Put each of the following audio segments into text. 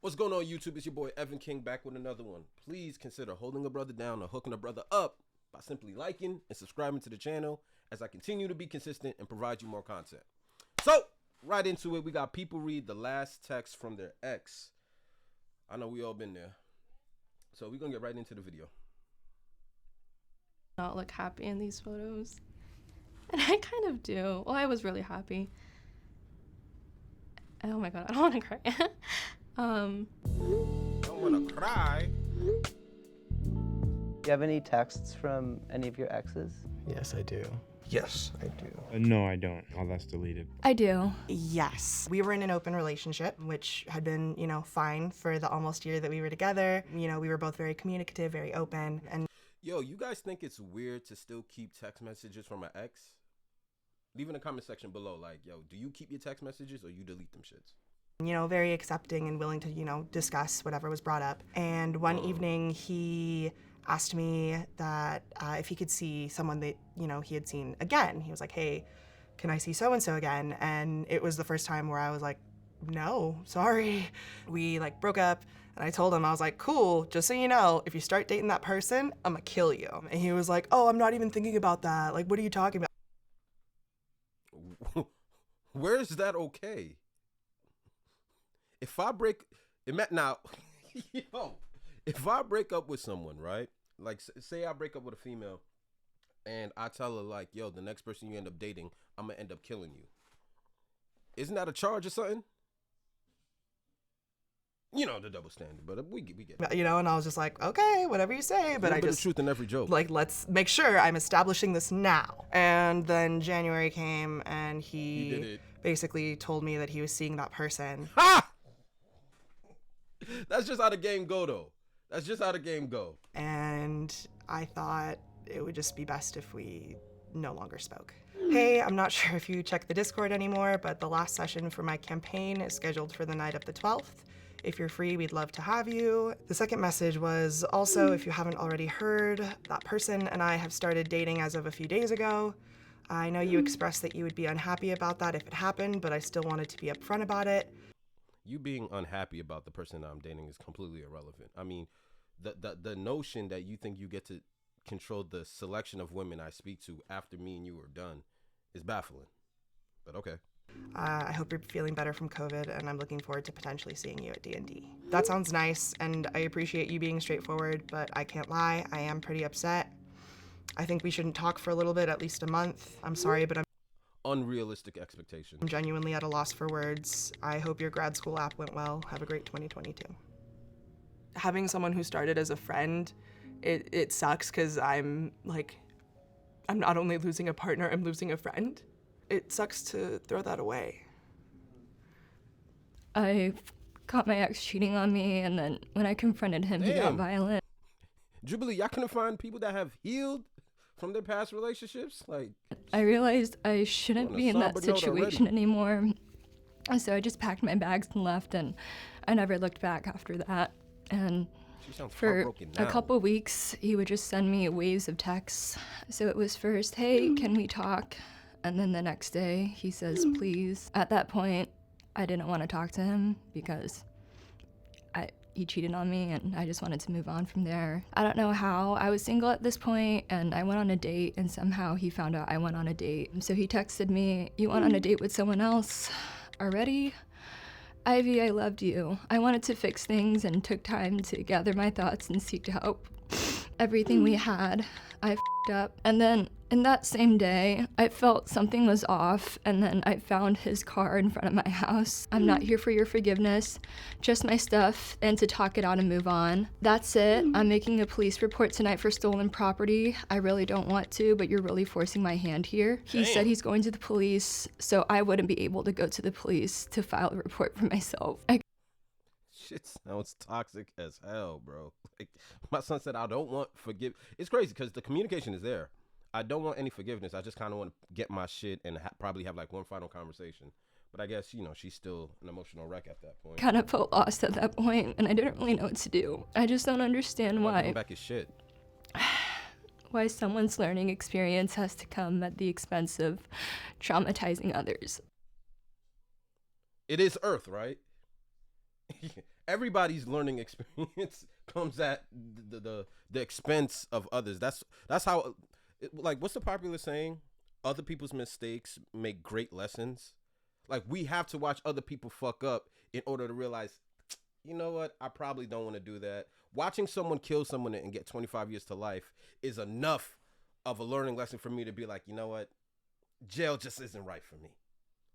What's going on, YouTube? It's your boy Evan King back with another one. Please consider holding a brother down or hooking a brother up by simply liking and subscribing to the channel as I continue to be consistent and provide you more content. So, right into it, we got people read the last text from their ex. I know we all been there. So we're going to get right into the video. Not look happy in these photos. And I kind of do. Well, I was really happy. Oh my god, I don't want to cry. Don't want to cry. Do you have any texts from any of your exes? Yes, I do. Yes, I do. No, I don't. All that's deleted. I do. Yes. We were in an open relationship, which had been, fine for the almost year that we were together. We were both very communicative, very open. And Yo, you guys think it's weird to still keep text messages from an ex? Leave in the comment section below, like, yo, do you keep your text messages or you delete them shits? very accepting and willing to, discuss whatever was brought up. And one evening he asked me that if he could see someone that, he had seen again. He was like, hey, can I see so-and-so again? And it was the first time where I was like, no, sorry. We broke up and I told him, I was like, cool, just so you know, if you start dating that person, I'm gonna kill you. And he was like, oh, I'm not even thinking about that. Like, what are you talking about? Where is that okay? If I break if I break up with someone, right? Like, say I break up with a female and I tell her, like, yo, the next person you end up dating, I'm gonna end up killing you. Isn't that a charge or something? The double standard, but we get it. And I was just like, okay, whatever you say. But I just, truth in every joke. Let's make sure I'm establishing this now. And then January came and he basically told me that he was seeing that person. Ha! That's just how the game go, though. That's just how the game go. And I thought it would just be best if we no longer spoke. Hey, I'm not sure if you check the Discord anymore, but the last session for my campaign is scheduled for the night of the 12th. If you're free, we'd love to have you. The second message was also, if you haven't already heard, that person and I have started dating as of a few days ago. I know you expressed that you would be unhappy about that if it happened, but I still wanted to be upfront about it. You being unhappy about the person I'm dating is completely irrelevant. I mean, the notion that you think you get to control the selection of women I speak to after me and you are done is baffling, but okay. I hope you're feeling better from COVID, and I'm looking forward to potentially seeing you at D&D. That sounds nice, and I appreciate you being straightforward, but I can't lie, I am pretty upset. I think we shouldn't talk for a little bit, at least a month. I'm sorry, but I'm unrealistic expectation. I'm genuinely at a loss for words. I hope your grad school app went well. Have a great 2022. Having someone who started as a friend, it sucks because I'm not only losing a partner, I'm losing a friend. It sucks to throw that away. I caught my ex cheating on me, and then when I confronted him, he got violent. Jubilee, y'all couldn't find people that have healed from their past relationships? I realized I shouldn't be in that situation anymore. So I just packed my bags and left, and I never looked back after that. And for a couple weeks, he would just send me waves of texts. So it was first, hey, can we talk? And then the next day, he says, please. At that point, I didn't want to talk to him because he cheated on me, and I just wanted to move on from there. I don't know how. I was single at this point, and I went on a date, and somehow he found out I went on a date. So he texted me, you went on a date with someone else already? Ivy, I loved you. I wanted to fix things and took time to gather my thoughts and seek help. Everything we had, I f***ed up. And then in that same day, I felt something was off, and then I found his car in front of my house. I'm not here for your forgiveness, just my stuff, and to talk it out and move on. That's it. I'm making a police report tonight for stolen property. I really don't want to, but you're really forcing my hand here. He said he's going to the police, so I wouldn't be able to go to the police to file a report for myself. Shit sounds toxic as hell, bro. My son said, I don't want It's crazy because the communication is there. I don't want any forgiveness. I just kind of want to get my shit and probably have one final conversation. But I guess, she's still an emotional wreck at that point. Kind of felt lost at that point, and I didn't really know what to do. I just don't understand why. Back his shit. Why someone's learning experience has to come at the expense of traumatizing others. It is Earth, right? everybody's learning experience comes at the expense of others. That's how, like, what's the popular saying? Other people's mistakes make great lessons. Like, we have to watch other people fuck up in order to realize, you know what? I probably don't want to do that. Watching someone kill someone and get 25 years to life is enough of a learning lesson for me to be like, you know what? Jail just isn't right for me.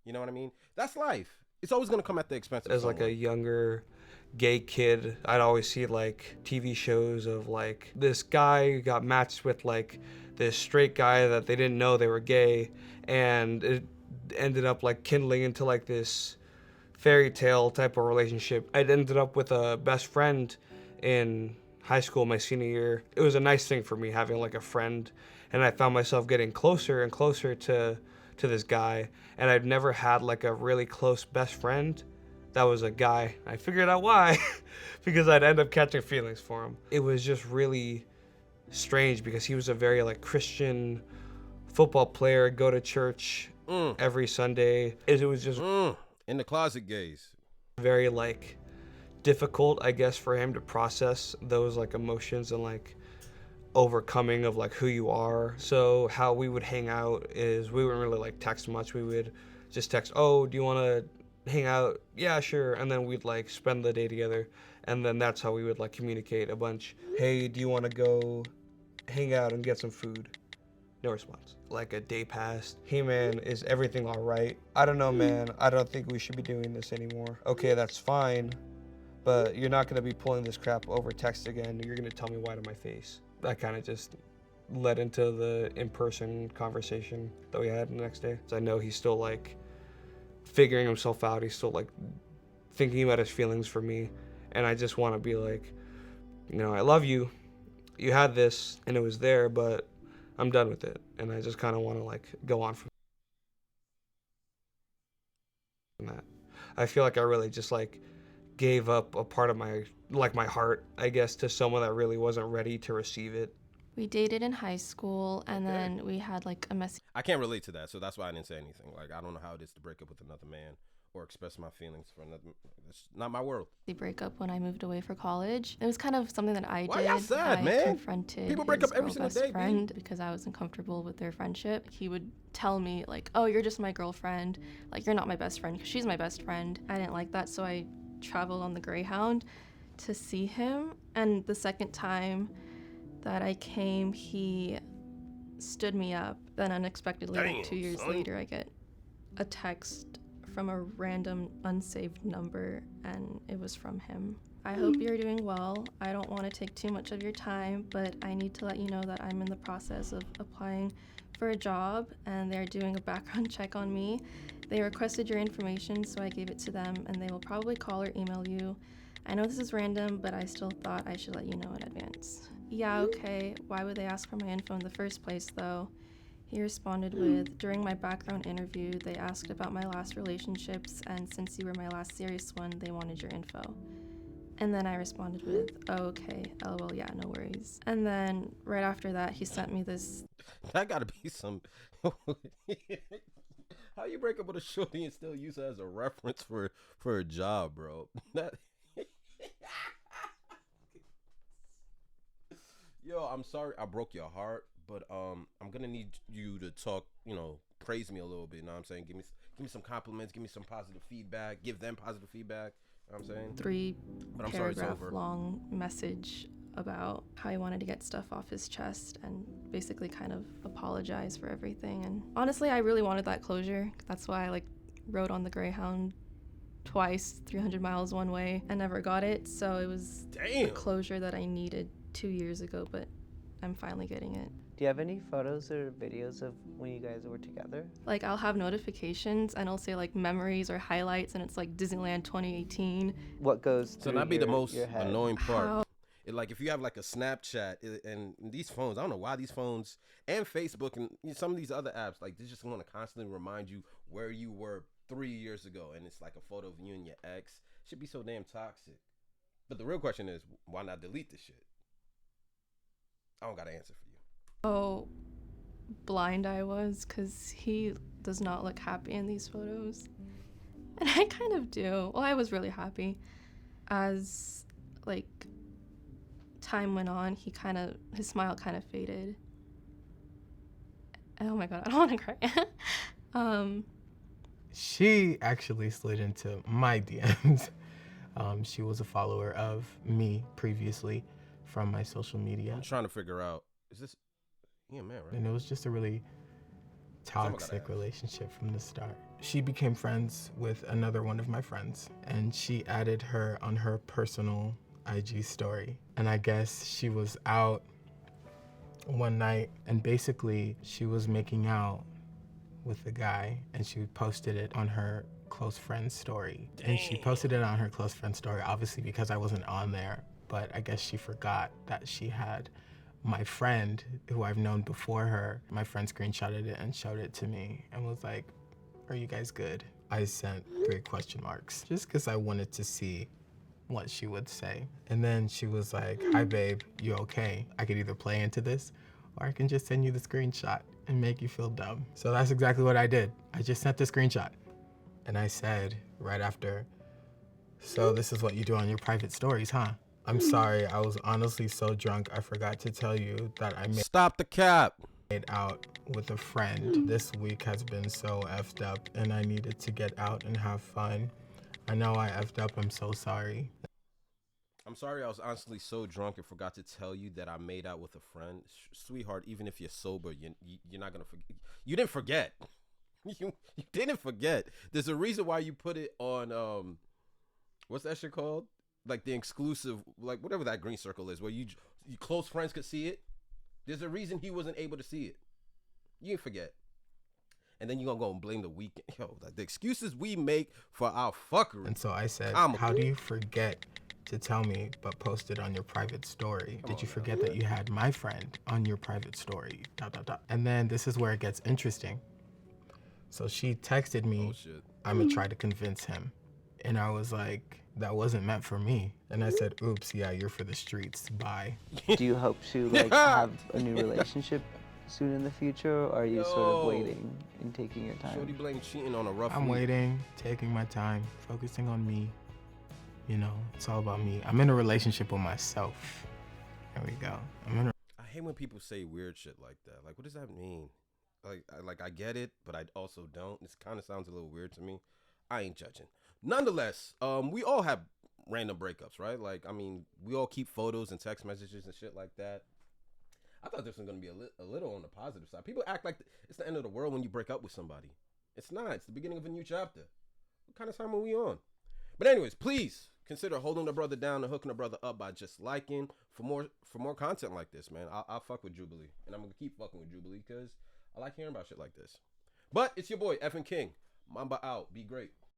You know what I mean? That's life. It's always going to come at the expense of As someone. like a younger gay kid, I'd always see like TV shows of like this guy who got matched with like this straight guy that they didn't know they were gay, and it ended up like kindling into like this fairy tale type of relationship. I'd ended up with a best friend in high school my senior year. It was a nice thing for me having like a friend, and I found myself getting closer and closer to this guy, and I've never had like a really close best friend that was a guy. I figured out why, because I'd end up catching feelings for him. It was just really strange because he was a very like Christian football player, go to church every Sunday. It was just in the closet gays. Very like difficult, I guess, for him to process those like emotions and like overcoming of like who you are. So how we would hang out is we wouldn't really like text much. We would just text, oh, do you want to hang out? Yeah, sure. And then we'd like spend the day together, and then that's how we would like communicate a bunch. Hey, do you want to go hang out and get some food? No response. Like a day passed. Hey man, is everything all right? I don't know, man. I don't think we should be doing this anymore. Okay, that's fine, but you're not gonna be pulling this crap over text again. You're gonna tell me why to my face. That kind of just led into the in-person conversation that we had the next day. So I know he's still like figuring himself out. He's still like thinking about his feelings for me. And I just want to be like, you know, I love you. You had this and it was there, but I'm done with it. And I just kind of want to like go on from that. I feel like I really just like gave up a part of my heart, I guess, to someone that really wasn't ready to receive it. We dated in high school, and then we had like a messy. I can't relate to that, so that's why I didn't say anything. Like, I don't know how it is to break up with another man or express my feelings for another. It's not my world. Breakup when I moved away for college. It was kind of something that I did. Why y'all sad, man? Confronted People break up every his single best day, friend because I wasn't comfortable with their friendship. He would tell me like, "Oh, you're just my girlfriend. Like, you're not my best friend because she's my best friend." I didn't like that, so I traveled on the Greyhound to see him. And the second time that I came, he stood me up. Then unexpectedly, like 2 years later, I get a text from a random unsaved number, and it was from him. I hope you're doing well. I don't want to take too much of your time, but I need to let you know that I'm in the process of applying for a job, and they're doing a background check on me. They requested your information, so I gave it to them, and they will probably call or email you. I know this is random, but I still thought I should let you know in advance. Yeah, okay. Why would they ask for my info in the first place, though? He responded with, during my background interview, they asked about my last relationships, and since you were my last serious one, they wanted your info. And then I responded with, oh, okay, lol, yeah, no worries. And then right after that, he sent me this. That gotta be some. How you break up with a shorty and still use it as a reference for a job, bro? That. Yo, I'm sorry I broke your heart, but I'm gonna need you to talk, praise me a little bit, you know what I'm saying? Give me some compliments, give me some positive feedback, give them positive feedback, you know what I'm saying? 3-paragraph long message about how he wanted to get stuff off his chest and basically kind of apologize for everything. And honestly, I really wanted that closure. That's why I rode on the Greyhound twice, 300 miles one way. I never got it, so it was the closure that I needed 2 years ago, but I'm finally getting it. Do you have any photos or videos of when you guys were together? I'll have notifications and I'll say memories or highlights, and it's Disneyland 2018. What goes through So that'd be the most your head? annoying part. If you have a Snapchat and these phones, I don't know why these phones and Facebook and some of these other apps, they just want to constantly remind you where you were 3 years ago, and it's a photo of you and your ex. It should be so damn toxic. But the real question is, why not delete this shit? I don't got an answer for you. Oh, blind I was, because he does not look happy in these photos. And I kind of do. Well, I was really happy. as like time went on, his smile kind of faded. Oh my god, I don't want to cry. She actually slid into my DMs. She was a follower of me previously from my social media. I'm trying to figure out, is this, yeah, man, right? And it was just a really toxic relationship from the start. She became friends with another one of my friends, and she added her on her personal IG story. And I guess she was out one night, and basically she was making out with the guy, and she posted it on her close friend story. And she posted it on her close friend story, obviously because I wasn't on there, but I guess she forgot that she had my friend, who I've known before her, my friend screenshotted it and showed it to me and was like, "Are you guys good?" I sent 3 question marks just because I wanted to see what she would say. And then she was like, "Hi babe, you okay? I could either play into this or I can just send you the screenshot and make you feel dumb." So that's exactly what I did. I just sent the screenshot. And I said right after, "So this is what you do on your private stories, huh? I'm sorry, I was honestly so drunk I forgot to tell you that I made Stop the cap. out with a friend. This week has been so effed up and I needed to get out and have fun. I know I effed up, I'm so sorry." I'm sorry, I was honestly so drunk and forgot to tell you that I made out with a friend. Sweetheart, even if you're sober, you're not gonna forget. You didn't forget. You didn't forget. There's a reason why you put it on, what's that shit called? Like the exclusive, like whatever that green circle is, where you close friends could see it. There's a reason he wasn't able to see it. You didn't forget. And then you're gonna go and blame the weekend. Yo, like the excuses we make for our fuckery. And so I said, "How do you forget to tell me but post it on your private story? Did you forget that you had my friend on your private story? ... And then this is where it gets interesting. So she texted me, "I'm gonna try to convince him." And I was like, "That wasn't meant for me." And I said, "Oops, yeah, you're for the streets, bye." Do you hope to like have a new relationship soon in the future, or are you sort of waiting and taking your time? Shorty blame cheating on a rough I'm week. waiting, taking my time, focusing on me. You know, it's all about me. I'm in a relationship with myself. There we go. I hate when people say weird shit like that. Like, what does that mean? Like I get it, but I also don't. This kind of sounds a little weird to me. I ain't judging. Nonetheless, we all have random breakups, right? Like, I mean, we all keep photos and text messages and shit like that. I thought this was going to be a little on the positive side. People act like it's the end of the world when you break up with somebody. It's not. It's the beginning of a new chapter. What kind of time are we on? But anyways, please consider holding a brother down and hooking a brother up by just liking for more content like this, man. I'll fuck with Jubilee. And I'm going to keep fucking with Jubilee because I like hearing about shit like this. But it's your boy, Effin King. Mamba out. Be great.